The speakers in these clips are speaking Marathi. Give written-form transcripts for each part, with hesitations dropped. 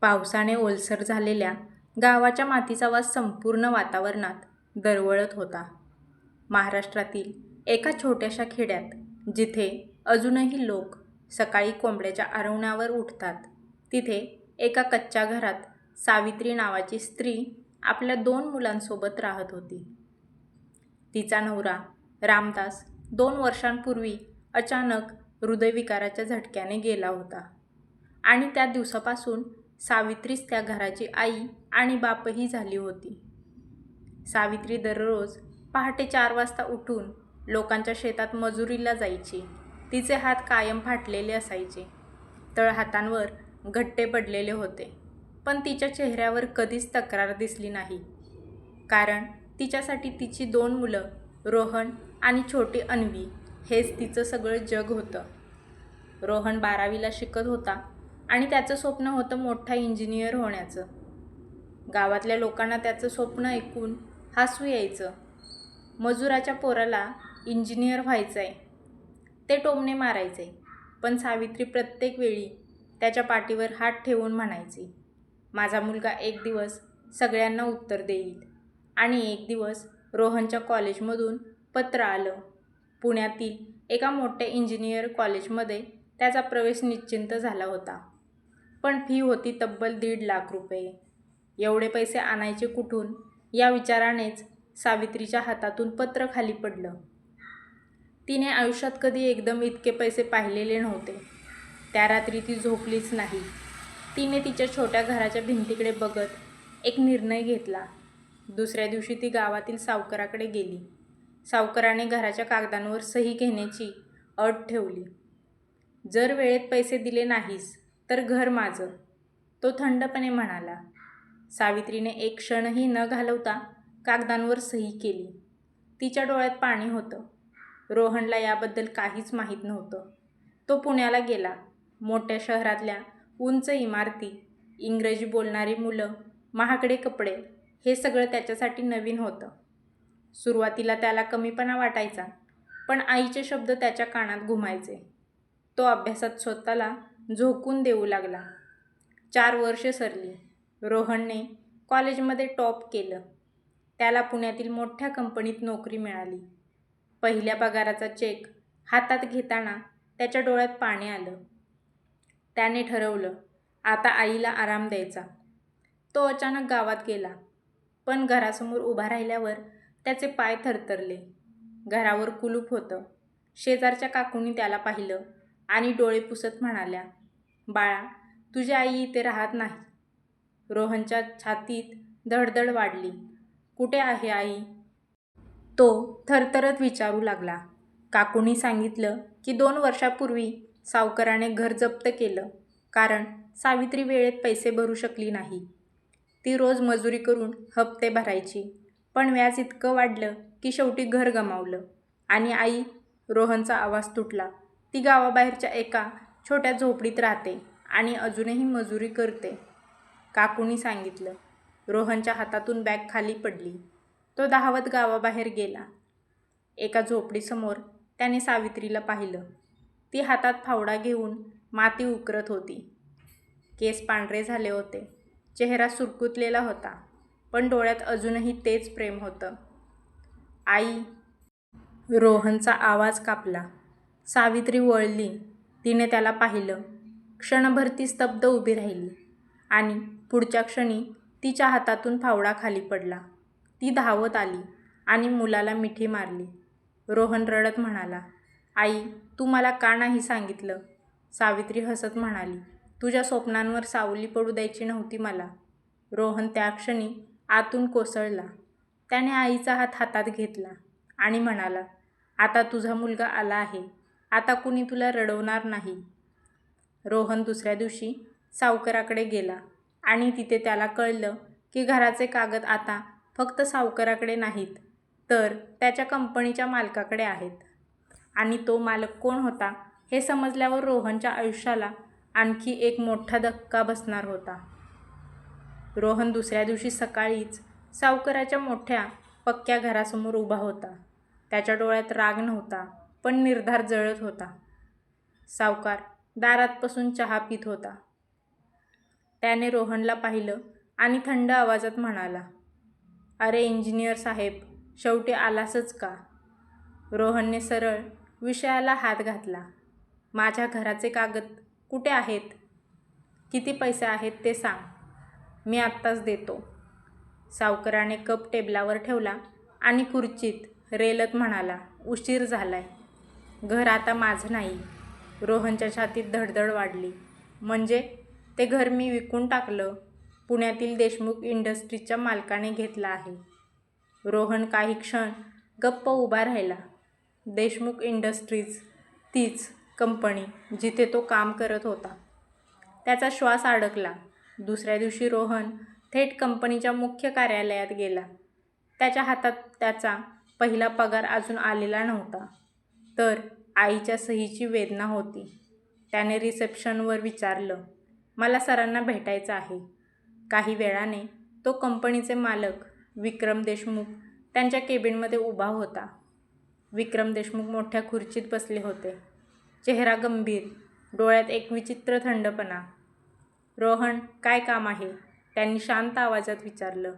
पावसाने ओलसर झालेल्या गावाच्या मातीचा वास संपूर्ण वातावरणात दरवळत होता. महाराष्ट्रातील एका छोट्याशा खेड्यात जिथे अजूनही लोक सकाळी कोंबड्याच्या आरवण्यावर उठतात, तिथे एका कच्च्या घरात सावित्री नावाची स्त्री आपल्या 2 मुलांसोबत राहत होती. तिचा नवरा रामदास 2 वर्षांपूर्वी अचानक हृदयविकाराच्या झटक्याने गेला होता आणि त्या दिवसापासून सावित्रीच त्या घराची आई आणि बापही झाली होती. सावित्री दररोज पहाटे 4 वाजता उठून लोकांच्या शेतात मजुरीला जायची. तिचे हात कायम फाटलेले असायचे, तळहातांवर गठ्ठे पडलेले होते, पण तिच्या चेहऱ्यावर कधीच तक्रार दिसली नाही. कारण तिच्यासाठी तिची 2 मुलं रोहन आणि छोटी अन्वी हेच तिचं सगळं जग होतं. रोहन 12वीला शिकत होता आणि त्याचं स्वप्न होतं मोठा इंजिनियर होण्याचं. गावातल्या लोकांना त्याचं स्वप्न ऐकून हसू यायचं. मजुराच्या पोराला इंजिनियर व्हायचंय, ते टोमणे मारायचे. पण सावित्री प्रत्येक वेळी त्याच्या पाठीवर हात ठेवून म्हणायची, माझा मुलगा एक दिवस सगळ्यांना उत्तर देईल. आणि एक दिवस रोहनच्या कॉलेजमधून पत्र आलं. पुण्यातील एका मोठ्या इंजिनियर कॉलेजमध्ये त्याचा प्रवेश निश्चित झाला होता. पण फी होती तब्बल 1.5 लाख रुपये. एवढे पैसे आणायचे कुठून या विचारानेच सावित्रीच्या हातातून पत्र खाली पडलं. तिने आयुष्यात कधी एकदम इतके पैसे पाहिलेले नव्हते. त्या रात्री ती झोपलीच नाही. तिने तिच्या छोट्या घराच्या भिंतीकडे बघत एक निर्णय घेतला. दुसऱ्या दिवशी ती गावातील सावकाराकडे गेली. सावकाराने घराच्या कागदांवर सही घेण्याची अट ठेवली. जर वेळेत पैसे दिले नाहीस तर घर माझं, तो थंडपणे म्हणाला. सावित्रीने एक क्षणही न घालवता कागदांवर सही केली. तिच्या डोळ्यात पाणी होतं. रोहनला याबद्दल काहीच माहीत नव्हतं. तो पुण्याला गेला. मोठ्या शहरातल्या उंच इमारती, इंग्रजी बोलणारी मुलं, महागडे कपडे हे सगळं त्याच्यासाठी नवीन होतं. सुरुवातीला त्याला कमीपणा वाटायचा, पण आईचे शब्द त्याच्या कानात घुमायचे. तो अभ्यासात स्वतःला झोकून देऊ लागला. 4 वर्षे सरली. रोहनने कॉलेजमध्ये टॉप केलं. त्याला पुण्यातील मोठ्या कंपनीत नोकरी मिळाली. पहिल्या पगाराचा चेक हातात घेताना त्याच्या डोळ्यात पाणी आलं. त्याने ठरवलं, आता आईला आराम द्यायचा. तो अचानक गावात गेला, पण घरासमोर उभा राहिल्यावर त्याचे पाय थरथरले. घरावर कुलूप होतं. शेजारच्या काकूंनी त्याला पाहिलं आणि डोळे पुसत म्हणाल्या, बाळा, तुझी आई इथे राहत नाही. रोहनच्या छातीत धडधड वाढली. कुठे आहे आई? तो थरथरत विचारू लागला. काकूंनी सांगितलं की 2 वर्षापूर्वी सावकाराने घर जप्त केलं, कारण सावित्री वेळेत पैसे भरू शकली नाही. ती रोज मजुरी करून हप्ते भरायची, पण व्याज इतकं वाढलं की शेवटी घर गमावलं. आणि आई? रोहनचा आवाज तुटला. ती गावाबाहेरच्या एका छोट्या झोपडीत राहते आणि अजूनही मजुरी करते, काकूंनी सांगितलं. रोहनच्या हातातून बॅग खाली पडली. तो धावत गावाबाहेर गेला. एका झोपडीसमोर त्याने सावित्रीला पाहिलं. ती हातात फावडा घेऊन माती उकरत होती. केस पांढरे झाले होते. चेहरा सुरकुतलेला होता, पण डोळ्यात अजूनही तेच प्रेम होतं. आई? रोहनचा आवाज कापला. सावित्री वळली. तिने त्याला पाहिलं. क्षणभर ती स्तब्ध उभी राहिली आणि पुढच्या क्षणी तिच्या हातातून फावडा खाली पडला. ती धावत आली आणि मुलाला मिठी मारली. रोहन रडत म्हणाला, आई, तू मला का नाही सांगितलं? सावित्री हसत म्हणाली, तुझ्या स्वप्नांवर सावली पडू द्यायची नव्हती मला. रोहन त्या क्षणी आतून कोसळला. त्याने आईचा हात हातात घेतला आणि म्हणाला, आता तुझा मुलगा आला आहे. आता कुणी तुला रडवणार नाही. रोहन दुसऱ्या दिवशी सावकाराकडे गेला आणि तिथे त्याला कळलं की घराचे कागद आता फक्त सावकाराकडे नाहीत, तर त्याच्या कंपनीच्या मालकाकडे आहेत. आणि तो मालक कोण होता हे समजल्यावर रोहनच्या आयुष्याला आणखी एक मोठा धक्का बसणार होता. रोहन दुसऱ्या दिवशी सकाळीच सावकाराच्या मोठ्या पक्क्या घरासमोर उभा होता. त्याच्या डोळ्यात राग नव्हता, पण निर्धार जळत होता. सावकार दारात बसून चहा पीत होता. त्याने रोहनला पाहिलं आणि थंड आवाजात म्हणाला, अरे इंजिनियर साहेब, शेवटी आलासच का? रोहनने सरळ विषयाला हात घातला. माझ्या घराचे कागद कुठे आहेत? किती पैसे आहेत ते सांग, मी आत्ताच देतो. सावकाराने कप टेबलावर ठेवला आणि खुर्चीत रेलत म्हणाला, उशीर झालाय. घर आता माझं नाही. रोहनच्या छातीत धडधड वाढली. म्हणजे ते घर मी विकून टाकलं. पुण्यातील देशमुख इंडस्ट्रीजच्या मालकाने घेतलं आहे. रोहन काही क्षण गप्प उभा राहिला. देशमुख इंडस्ट्रीज, तीच कंपनी जिथे तो काम करत होता. त्याचा श्वास अडकला. दुसऱ्या दिवशी रोहन थेट कंपनीच्या मुख्य कार्यालयात गेला. त्याच्या हातात त्याचा पहिला पगार अजून आलेला नव्हता, तर आईच्या सहीची वेदना होती. त्याने रिसेप्शनवर विचारलं, मला सरांना भेटायचं आहे. काही वेळाने तो कंपनीचे मालक विक्रम देशमुख त्यांच्या केबिनमध्ये उभा होता. विक्रम देशमुख मोठ्या खुर्चीत बसले होते. चेहरा गंभीर, डोळ्यात एक विचित्र थंडपणा. रोहन, काय काम आहे? त्यांनी शांत आवाजात विचारलं.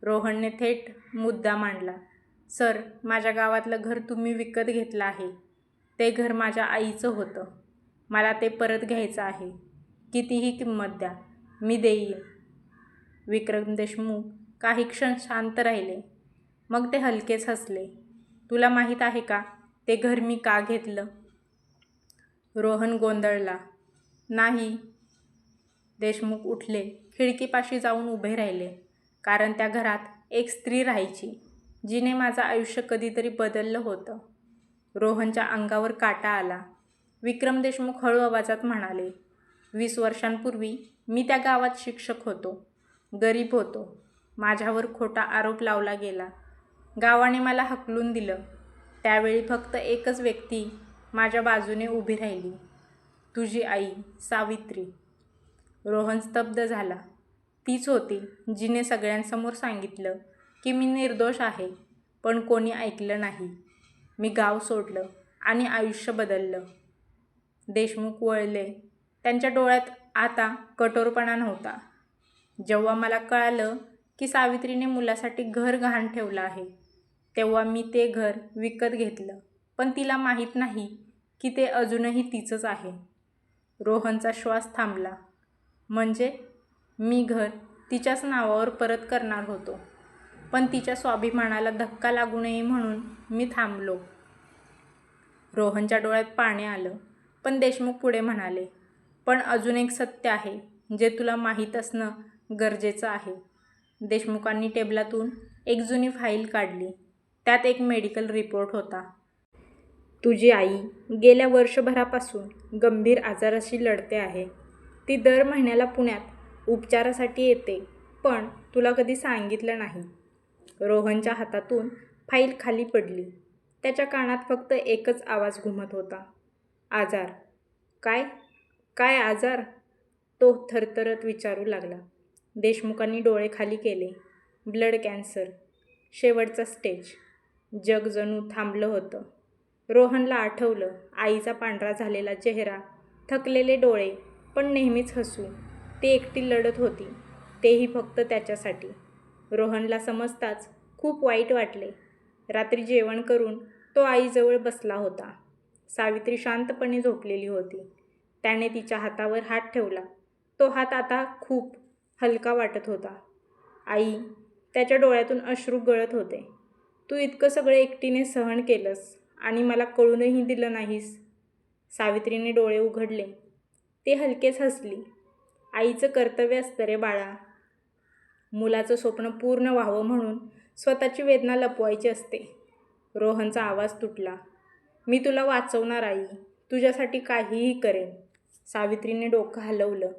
रोहनने थेट मुद्दा मांडला. सर, माझ्या गावातलं घर तुम्ही विकत घेतलं आहे. ते घर माझ्या आईचं होतं. मला ते परत घ्यायचं आहे. कितीही किंमत द्या, मी देईन. विक्रम देशमुख काही क्षण शांत राहिले. मग ते हलकेच हसले. तुला माहीत आहे का ते घर मी का घेतलं? रोहन गोंधळला. नाही. देशमुख उठले, खिडकीपाशी जाऊन उभे राहिले. कारण त्या घरात एक स्त्री राहायची, जिने माझं आयुष्य कधीतरी बदललं होतं. रोहनच्या अंगावर काटा आला. विक्रम देशमुख हळू आवाजात म्हणाले, 20 वर्षांपूर्वी मी त्या गावात शिक्षक होतो. गरीब होतो. माझ्यावर खोटा आरोप लावला गेला. गावाने मला हकलून दिलं. त्यावेळी फक्त एकच व्यक्ती माझ्या बाजूने उभी राहिली, तुझी आई सावित्री. रोहन स्तब्ध झाला. तीच होती जिने सगळ्यांसमोर सांगितलं की मी निर्दोष आहे, पण कोणी ऐकलं नाही. मी गाव सोडलं आणि आयुष्य बदललं. देशमुख वळले. त्यांच्या डोळ्यात आता कठोरपणा नव्हता. जेव्हा मला कळालं की सावित्रीने मुलासाठी घर गहाण ठेवलं आहे, तेव्हा मी ते घर विकत घेतलं. पण तिला माहीत नाही की ते अजूनही तिचंच आहे. रोहनचा श्वास थांबला. म्हणजे मी घर तिच्याच नावावर परत करणार होतो, पण तिच्या स्वाभिमानाला धक्का लागू नये म्हणून मी थांबलो. रोहनच्या डोळ्यात पाणी आलं. पण देशमुख पुढे म्हणाले, पण अजून एक सत्य आहे जे तुला माहीत असणं गरजेचं आहे. देशमुखांनी टेबलातून एक जुनी फाईल काढली. त्यात एक मेडिकल रिपोर्ट होता. तुझी आई गेल्या वर्षभरापासून गंभीर आजाराशी लढते आहे. ती दर महिन्याला पुण्यात उपचारासाठी येते, पण तुला कधी सांगितलं नाही. रोहनच्या हातातून फाईल खाली पडली. त्याच्या कानात फक्त एकच आवाज घुमत होता, आजार. काय? काय आजार? तो थरथरत विचारू लागला. देशमुखांनी डोळे खाली केले. ब्लड कॅन्सर, शेवटचा स्टेज. जग जणू थांबलं होतं. रोहनला आठवलं आईचा पांढरा झालेला चेहरा, थकलेले डोळे, पण नेहमीच हसू. ती एकटी लढत होती, तेही फक्त त्याच्यासाठी. रोहनला समजताच खूप वाईट वाटले. रात्री जेवण करून तो आईजवळ बसला होता. सावित्री शांतपणे झोपलेली होती. त्याने तिच्या हातावर हात ठेवला. तो हात आता खूप हलका वाटत होता. आई, त्याच्या डोळ्यातून अश्रू गळत होते. तू इतकं सगळं एकटीने सहन केलंस आणि मला कळूनही दिलं नाहीस. सावित्रीने डोळे उघडले. ती हलकेच हसली. आईचं कर्तव्य असतं रे बाळा. मुलाचं स्वप्न पूर्ण व्हावं म्हणून स्वतःची वेदना लपवायची असते. रोहनचा आवाज तुटला. मी तुला वाचवणार आई, तुझ्यासाठी काहीही करेन. सावित्रीने डोकं हलवलं.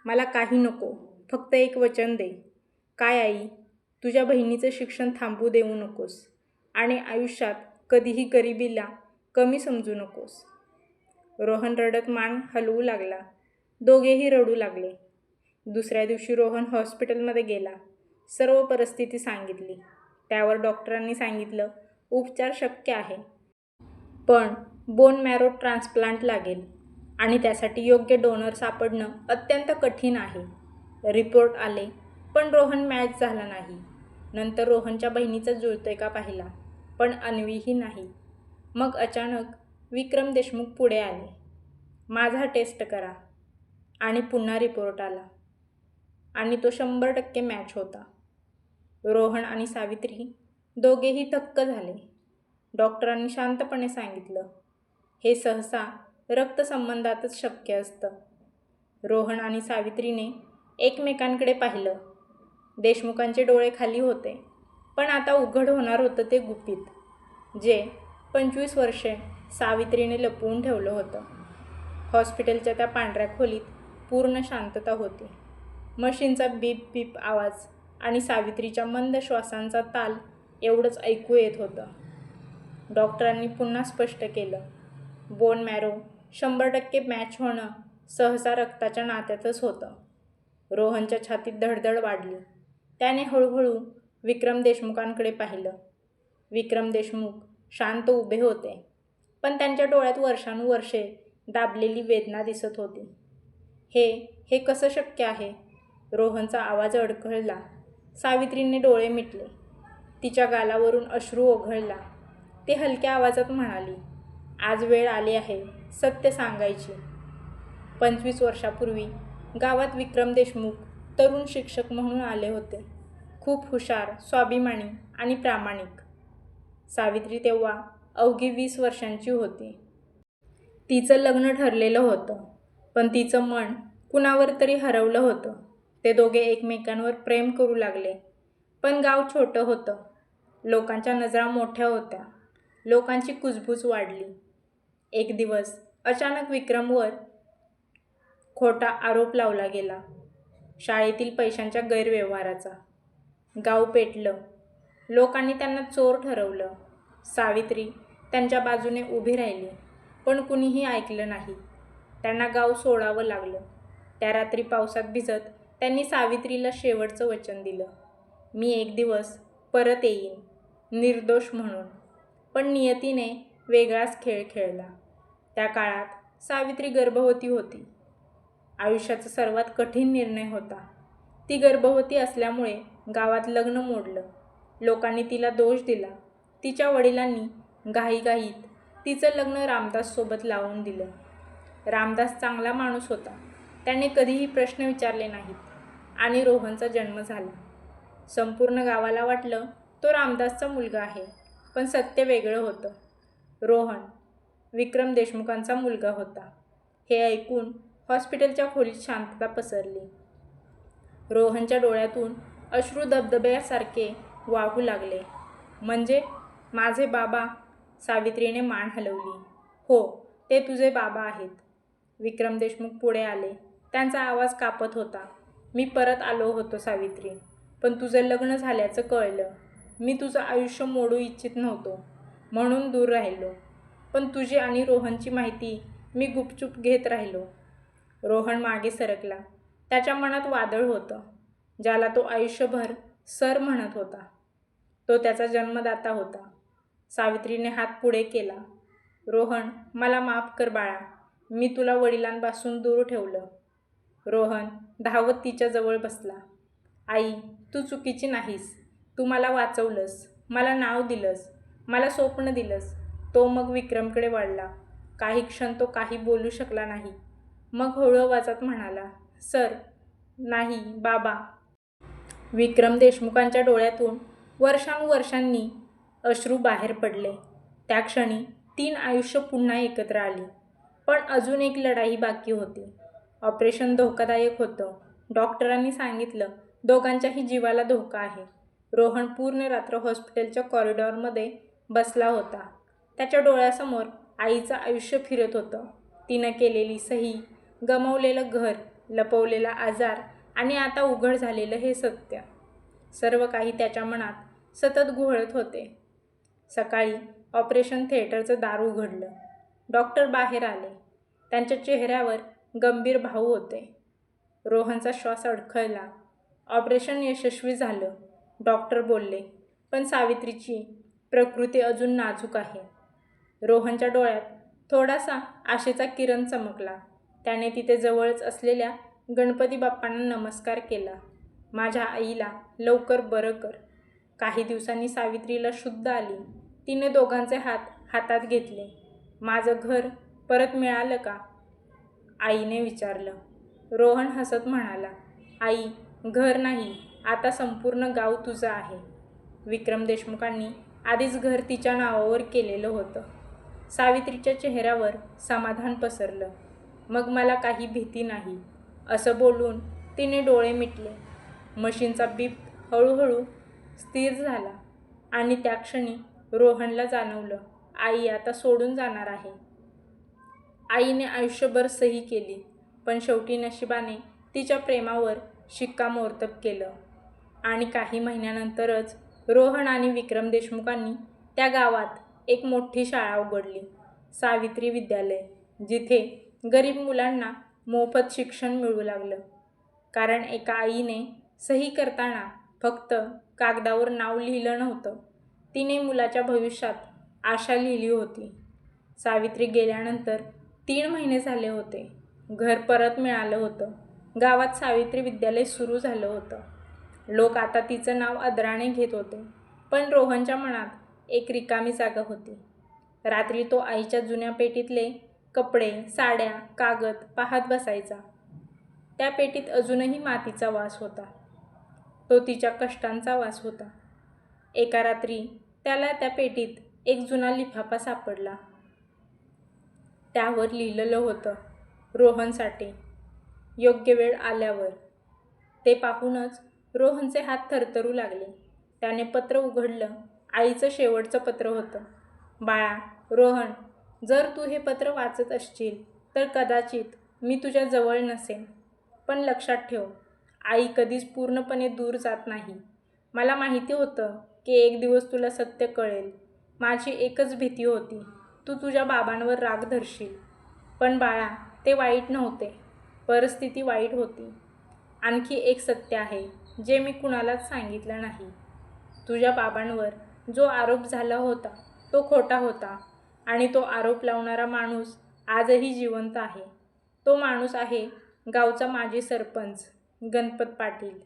मला काही नको, फक्त एक वचन दे. काय आई? तुझ्या बहिणीचं शिक्षण थांबू देऊ नकोस आणि आयुष्यात कधीही गरिबीला कमी समजू नकोस. रोहन रडत मान हलवू लागला. दोघेही रडू लागले. दुसऱ्या दिवशी रोहन हॉस्पिटलमध्ये गेला. सर्व परिस्थिती सांगितली. त्यावर डॉक्टरांनी सांगितलं, उपचार शक्य आहे, पण बोन मॅरो ट्रान्सप्लांट लागेल आणि त्यासाठी योग्य डोनर सापडणं अत्यंत कठीण आहे. रिपोर्ट आले, पण रोहन मॅच झाला नाही. नंतर रोहनच्या बहिणीचा जुळतोय का पाहिला, पण अन्वीही नाही. मग अचानक विक्रम देशमुख पुढे आले. माझा टेस्ट करा. आणि पुन्हा रिपोर्ट आला. आणि तो 100% मॅच होता. रोहन आणि सावित्री दोघेही थक्क झाले. डॉक्टरांनी शांतपणे सांगितलं, हे सहसा रक्तसंबंधातच शक्य असतं. रोहन आणि सावित्रीने एकमेकांकडे पाहिलं. देशमुखांचे डोळे खाली होते, पण आता उघड होणार होतं ते गुपित, जे 25 वर्षे सावित्रीने लपवून ठेवलं होतं. हॉस्पिटलच्या त्या पांढऱ्या खोलीत पूर्ण शांतता होती. मशीनचा बीप बीप आवाज आणि सावित्रीच्या मंद श्वासांचा ताल एवढंच ऐकू येत होतं. डॉक्टरांनी पुन्हा स्पष्ट केलं, बोन मॅरो 100% मॅच होणं सहसा रक्ताच्या नात्यातच होतं. रोहनच्या छातीत धडधड वाढली. त्याने हळूहळू विक्रम देशमुखांकडे पाहिलं. विक्रम देशमुख शांत उभे होते, पण त्यांच्या डोळ्यात वर्षानुवर्षे दाबलेली वेदना दिसत होती. हे कसं शक्य आहे? रोहनचा आवाज अडखळला. सावित्रीने डोळे मिटले. तिच्या गालावरून अश्रू ओघळला. ती हलक्या आवाजात म्हणाली, आज वेळ आली आहे सत्य सांगायची. 25 वर्षापूर्वी गावात विक्रम देशमुख तरुण शिक्षक म्हणून आले होते. खूप हुशार, स्वाभिमानी आणि प्रामाणिक. सावित्री तेव्हा अवघी 20 वर्षांची होती. तिचं लग्न ठरलेलं होतं, पण तिचं मन कुणावर तरी हरवलं होतं. ते दोघे एकमेकांवर प्रेम करू लागले. पण गाव छोटं होतं. लोकांच्या नजरा मोठ्या होत्या. लोकांची कुजबूज वाढली. एक दिवस अचानक विक्रमवर खोटा आरोप लावला गेला. शाळेतील पैशांच्या गैरव्यवहाराचा. गाव पेटलं. लोकांनी त्यांना चोर ठरवलं. सावित्री त्यांच्या बाजूने उभी राहिली, पण कुणीही ऐकलं नाही. त्यांना गाव सोडावं लागलं. त्या रात्री पावसात भिजत त्यांनी सावित्रीला शेवटचं वचन दिलं, मी एक दिवस परत येईन, निर्दोष म्हणून. पण नियतीने वेगळाच खेळ खेळला. त्या काळात सावित्री गर्भवती होती. आयुष्याचा सर्वात कठीण निर्णय होता. ती गर्भवती असल्यामुळे गावात लग्न मोडलं. लोकांनी तिला दोष दिला. तिच्या वडिलांनी घाईघाईत तिचं लग्न रामदाससोबत लावून दिलं. रामदास चांगला माणूस होता. त्याने कधीही प्रश्न विचारले नाहीत. आणि रोहनचा जन्म झाला. संपूर्ण गावाला वाटलं तो रामदासचा मुलगा आहे, पण सत्य वेगळं होतं. रोहन विक्रम देशमुखांचा मुलगा होता. हे ऐकून हॉस्पिटलच्या खोलीत शांतता पसरली. रोहनच्या डोळ्यातून अश्रू धबधब्यासारखे वाहू लागले. म्हणजे माझे बाबा? सावित्रीने मान हलवली. हो, ते तुझे बाबा आहेत. विक्रम देशमुख पुढे आले. त्यांचा आवाज कापत होता. मी परत आलो होतो सावित्री, पण तुझं लग्न झाल्याचं कळलं. मी तुझं आयुष्य मोडू इच्छित नव्हतो, म्हणून दूर राहिलो. पण तुझी आणि रोहनची माहिती मी गुपचूप घेत राहिलो. रोहन मागे सरकला. त्याच्या मनात वादळ होतं, ज्याला तो आयुष्यभर सर म्हणत होता. तो त्याचा जन्मदाता होता. सावित्रीने हात पुढे केला. रोहन, मला माफ कर बाळा. मी तुला वडिलांपासून दूर ठेवलं. रोहन धावत तिच्या जवळ बसला. आई, तू चुकीची नाहीस. तू मला वाचवलंस, मला नाव दिलंस, मला स्वप्न दिलंस. तो मग विक्रमकडे वळला. काही क्षण तो काही बोलू शकला नाही. मग हळू आवाजात म्हणाला, सर. नाही, बाबा. विक्रम देशमुखांच्या डोळ्यातून वर्षानुवर्षांनी अश्रू बाहेर पडले. त्या क्षणी 3 आयुष्य पुन्हा एकत्र आली. पण अजून एक लढाई बाकी होती. ऑपरेशन धोकादायक होतं. डॉक्टरांनी सांगितलं, दोघांच्याही जीवाला धोका आहे. रोहन पूर्ण रात्र हॉस्पिटलच्या कॉरिडॉरमध्ये बसला होता. त्याच्या डोळ्यासमोर आईचं आयुष्य फिरत होतं. तिनं केलेली सही, गमावलेलं घर, लपवलेला आजार आणि आता उघड झालेलं हे सत्य. सर्व काही त्याच्या मनात सतत घोळत होते. सकाळी ऑपरेशन थिएटरचं दार उघडलं. डॉक्टर बाहेर आले. त्यांच्या चेहऱ्यावर गंभीर भाव होते. रोहनचा श्वास अडखळला. ऑपरेशन यशस्वी झालं, डॉक्टर बोलले. पण सावित्रीची प्रकृती अजून नाजूक आहे. रोहनच्या डोळ्यात थोडासा आशेचा किरण चमकला. त्याने तिथे जवळच असलेल्या गणपती बाप्पांना नमस्कार केला. माझ्या आईला लवकर बरं कर. काही दिवसांनी सावित्रीला शुद्ध आली. तिने दोघांचे हात हातात घेतले. माझं घर परत मिळालं का? आईने विचारलं. रोहन हसत म्हणाला, आई, घर नाही, आता संपूर्ण गाव तुझं आहे. विक्रम देशमुखांनी आधीच घर तिच्या नावावर केलेलं होतं. सावित्रीच्या चेहऱ्यावर समाधान पसरलं. मग मला काही भीती नाही, असं बोलून तिने डोळे मिटले. मशीनचा बीप हळूहळू स्थिर झाला आणि त्या क्षणी रोहनला जाणवलं, आई आता सोडून जाणार आहे. आईने आयुष्यभर सही केली, पण शेवटी नशिबाने तिच्या प्रेमावर शिक्कामोर्तब केलं. आणि काही महिन्यानंतरच रोहन आणि विक्रम देशमुखांनी त्या गावात एक मोठी शाळा उघडली, सावित्री विद्यालय, जिथे गरीब मुलांना मोफत शिक्षण मिळू लागलं. कारण एका आईने सही करताना फक्त कागदावर नाव लिहिलं नव्हतं, तिने मुलाच्या भविष्यात आशा लिहिली होती. सावित्री गेल्यानंतर 3 महिने झाले होते. घर परत मिळालं होतं. गावात सावित्री विद्यालय सुरू झालं होतं. लोक आता तिचं नाव आदराने घेत होते. पण रोहनच्या मनात एक रिकामी जागा होती. रात्री तो आईच्या जुन्या पेटीतले कपडे, साड्या, कागद पाहत बसायचा. त्या पेटीत अजूनही मातीचा वास होता. तो तिच्या कष्टांचा वास होता. एका रात्री त्याला त्या पेटीत एक जुना लिफाफा सापडला. त्यावर लिहिलेलं होतं, रोहनसाठी, योग्य वेळ आल्यावर. ते पाहूनच रोहनचे हात थरथरू लागले. त्याने पत्र उघडलं. आईचं शेवटचं पत्र होतं. बाळा, रोहन, जर तू हे पत्र वाचत असशील तर कदाचित मी तुझ्या जवळ नसेन. पण लक्षात ठेव, आई कधीच पूर्णपणे दूर जात नाही. मला माहिती होतं की एक दिवस तुला सत्य कळेल. माझी एकच भीती होती, तू तुझ्या बाबांवर राग धरशील. पण बाळा, ते वाईट नव्हते. परिस्थिती वाईट होती. आणखी एक सत्य आहे जे मी कुणालाच सांगितलं नाही. तुझ्या बाबांवर जो आरोप झाला होता तो खोटा होता आणि तो आरोप लावणारा माणूस आजही जिवंत आहे. तो माणूस आहे गावचा माजी सरपंच गणपत पाटील.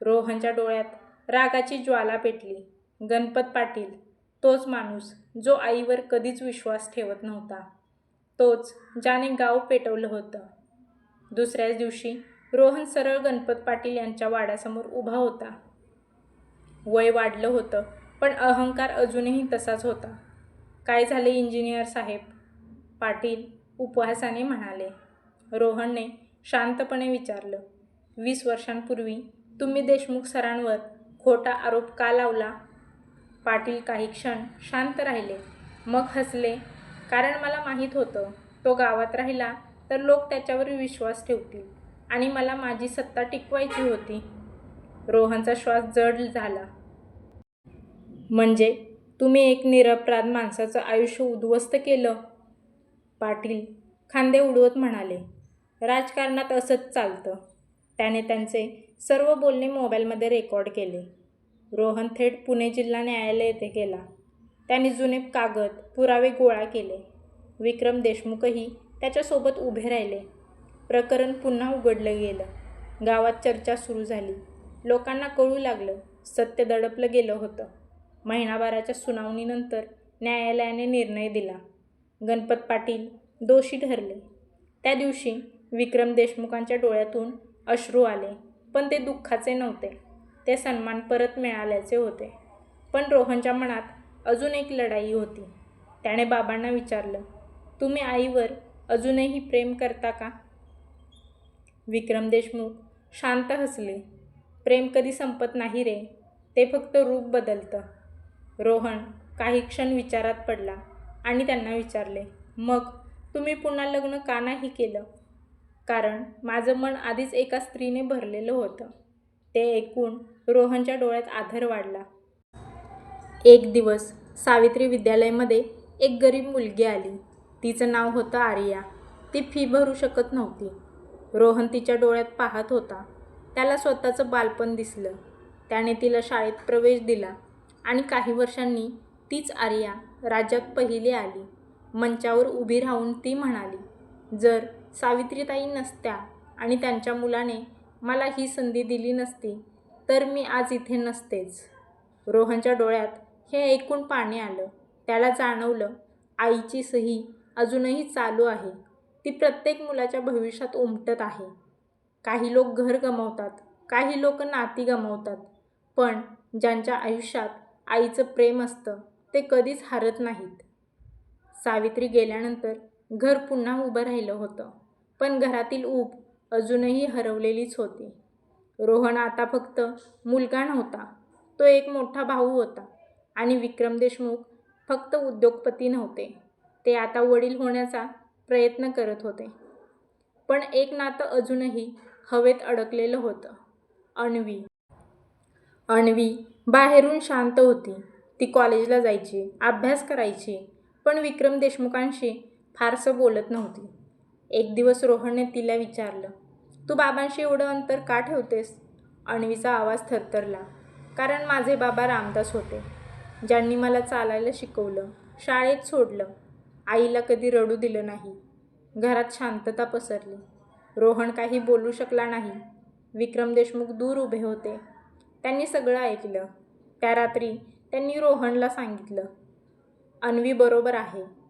रोहनच्या डोळ्यात रागाची ज्वाला पेटली. गणपत पाटील, तोच माणूस जो आईवर कधीच विश्वास ठेवत नव्हता. तोच ज्याने गाव पेटवलं होतं. दुसऱ्याच दिवशी रोहन सरळ गणपत पाटील यांच्या वाड्यासमोर उभा होता. वय वाढलं होतं, पण अहंकार अजूनही तसाच होता. काय झाले इंजिनियर साहेब? पाटील उपहासाने म्हणाले. रोहनने शांतपणे विचारलं. 20 वर्षांपूर्वी तुम्ही देशमुख सरांवर खोटा आरोप का लावला? पाटील काही क्षण शांत राहिले, मग हसले. कारण मला माहीत होतं, तो गावात राहिला तर लोक त्याच्यावर विश्वास ठेवतील आणि मला माझी सत्ता टिकवायची होती. रोहनचा श्वास जड झाला. म्हणजे तुम्ही एक निरपराध माणसाचं आयुष्य उद्ध्वस्त केलं? पाटील खांदे उडवत म्हणाले. राजकारणात असंच चालतं. त्याने त्यांचे सर्व बोलणे मोबाईलमध्ये रेकॉर्ड केले. रोहन थेट पुणे जिल्हा न्यायालय येथे गेला. त्याने जुने कागद, पुरावे गोळा केले. विक्रम देशमुखही त्याच्यासोबत उभे राहिले. प्रकरण पुन्हा उघडलं गेलं. गावात चर्चा सुरू झाली. लोकांना कळू लागलं, सत्य दडपलं गेलं होतं. महिनाभराच्या सुनावणीनंतर न्यायालयाने निर्णय दिला. गणपत पाटील दोषी ठरले. त्या दिवशी विक्रम देशमुखांच्या डोळ्यातून अश्रू आले, पण ते दुःखाचे नव्हते. ते सन्मान परत मिळाल्याचे होते. पण रोहनच्या मनात अजून एक लढाई होती. त्याने बाबांना विचारलं, तुम्ही आईवर अजूनही प्रेम करता का? विक्रम देशमुख शांत हसले. प्रेम कधी संपत नाही रे, ते फक्त रूप बदलतं. रोहन काही क्षण विचारात पडला आणि त्यांना विचारले, मग तुम्ही पुन्हा लग्न का नाही केलं? कारण माझं मन आधीच एका स्त्रीने भरलेलं होतं. ते ऐकून रोहनच्या डोळ्यात आदर वाढला. एक दिवस सावित्री विद्यालयामध्ये एक गरीब मुलगी आली. तिचं नाव होतं आर्या. ती फी भरू शकत नव्हती. रोहन तिच्या डोळ्यात पाहत होता. त्याला स्वतःचं बालपण दिसलं. त्याने तिला शाळेत प्रवेश दिला आणि काही वर्षांनी तीच आर्या राज्यात पहिली आली. मंचावर उभी राहून ती म्हणाली, जर सावित्रीताई नसत्या आणि त्यांच्या मुलाने मला ही संधी दिली नसती तर मी आज इथे नसतेच. रोहनच्या डोळ्यात हे ऐकून पाणी आलं. त्याला जाणवलं आईची सही अजूनही चालू आहे. ती प्रत्येक मुलाच्या भविष्यात उमटत आहे. काही लोक घर गमावतात, काही लोक नाती गमावतात, पण ज्यांच्या आयुष्यात आईचं प्रेम असतं ते कधीच हारत नाहीत. सावित्री गेल्यानंतर घर पुन्हा उभं राहिलं होतं, पण घरातील ऊब अजूनही हरवलेलीच होती. रोहन आता फक्त मुलगा नव्हता, तो एक मोठा भाऊ होता. आणि विक्रम देशमुख फक्त उद्योगपती नव्हते, ते आता वडील होण्याचा प्रयत्न करत होते. पण एक नातं अजूनही हवेत अडकलेलं होतं. अन्वी. अन्वी बाहेरून शांत होती. ती कॉलेजला जायची, अभ्यास करायची, पण विक्रम देशमुखांशी फारसं बोलत नव्हती. एक दिवस रोहनने तिला विचारलं, तू बाबांशी एवढं अंतर का ठेवतेस? अन्वीचा आवाज थरथरला. कारण माझे बाबा रामदास होते, ज्यांनी मला चालायला शिकवलं, शाळेत सोडलं, आईला कधी रडू दिलं नाही. घरात शांतता पसरली. रोहन काही बोलू शकला नाही. विक्रम देशमुख दूर उभे होते. त्यांनी सगळं ऐकलं. त्या रात्री त्यांनी रोहनला सांगितलं, अन्वी बरोबर आहे.